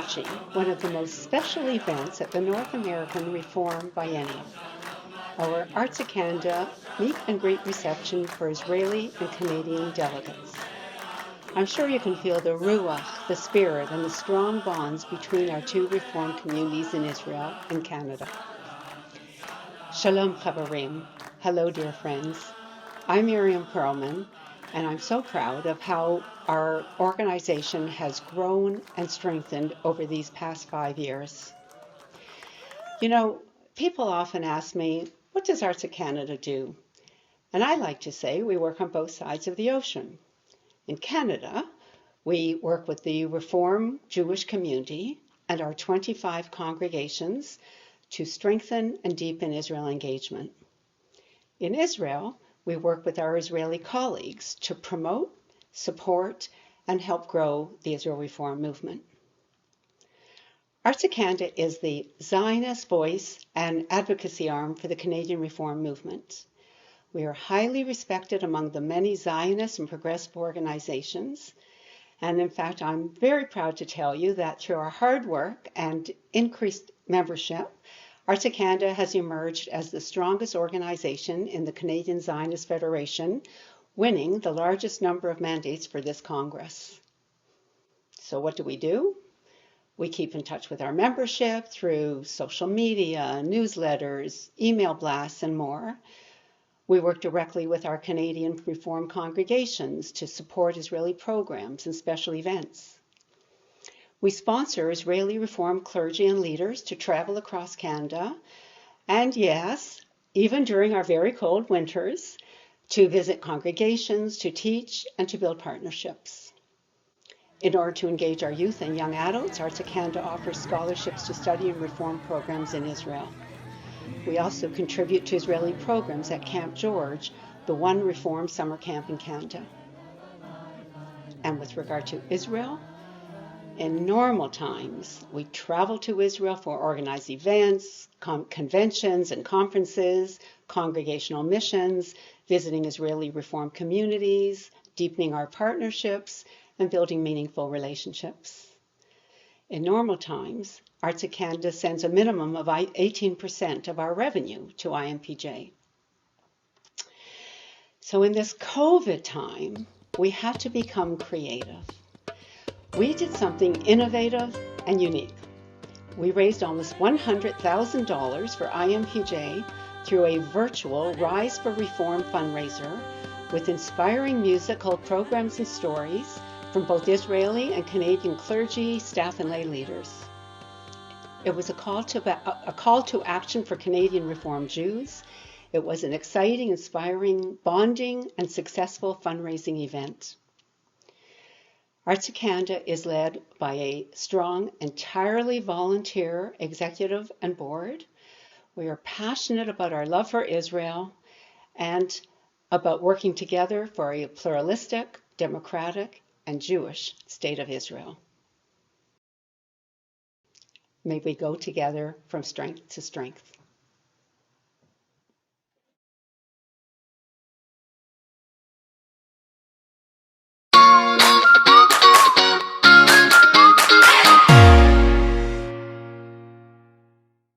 watching one of the most special events at the North American Reform Biennial, our Arts Canada meet and greet reception for Israeli and Canadian delegates. I'm sure you can feel the ruach, the spirit, and the strong bonds between our two Reform communities in Israel and Canada. Shalom Chaverim. Hello, dear friends. I'm Miriam Perlman, and I'm so proud of how our organization has grown and strengthened over these past 5 years. You know, people often ask me, what does Arts Canada do? And I like to say we work on both sides of the ocean. In Canada, we work with the Reform Jewish community and our 25 congregations to strengthen and deepen Israel engagement. In Israel, we work with our Israeli colleagues to promote, support, and help grow the Israel Reform movement. Arts Canada is the Zionist voice and advocacy arm for the Canadian Reform movement. We are highly respected among the many Zionist and progressive organizations. And in fact, I'm very proud to tell you that through our hard work and increased membership, Arts Canada has emerged as the strongest organization in the Canadian Zionist Federation, winning the largest number of mandates for this Congress. So what do? We keep in touch with our membership through social media, newsletters, email blasts, and more. We work directly with our Canadian Reform congregations to support Israeli programs and special events. We sponsor Israeli Reform clergy and leaders to travel across Canada, and yes, even during our very cold winters, to visit congregations, to teach, and to build partnerships. In order to engage our youth and young adults, Arts Canada offers scholarships to study and reform programs in Israel. We also contribute to Israeli programs at Camp George, the one Reform summer camp in Canada. And with regard to Israel, in normal times, we travel to Israel for organized events, conventions and conferences, congregational missions, visiting Israeli Reform communities, deepening our partnerships, and building meaningful relationships. In normal times, Arts Canada sends a minimum of 18% of our revenue to IMPJ. So in this COVID time, we had to become creative. We did something innovative and unique. We raised almost $100,000 for IMPJ through a virtual Rise for Reform fundraiser with inspiring musical programs and stories from both Israeli and Canadian clergy, staff, and lay leaders. It was a call to action for Canadian Reform Jews. It was an exciting, inspiring, bonding, and successful fundraising event. Arts Canada is led by a strong, entirely volunteer executive and board. We are passionate about our love for Israel and about working together for a pluralistic, democratic, and Jewish state of Israel. May we go together from strength to strength.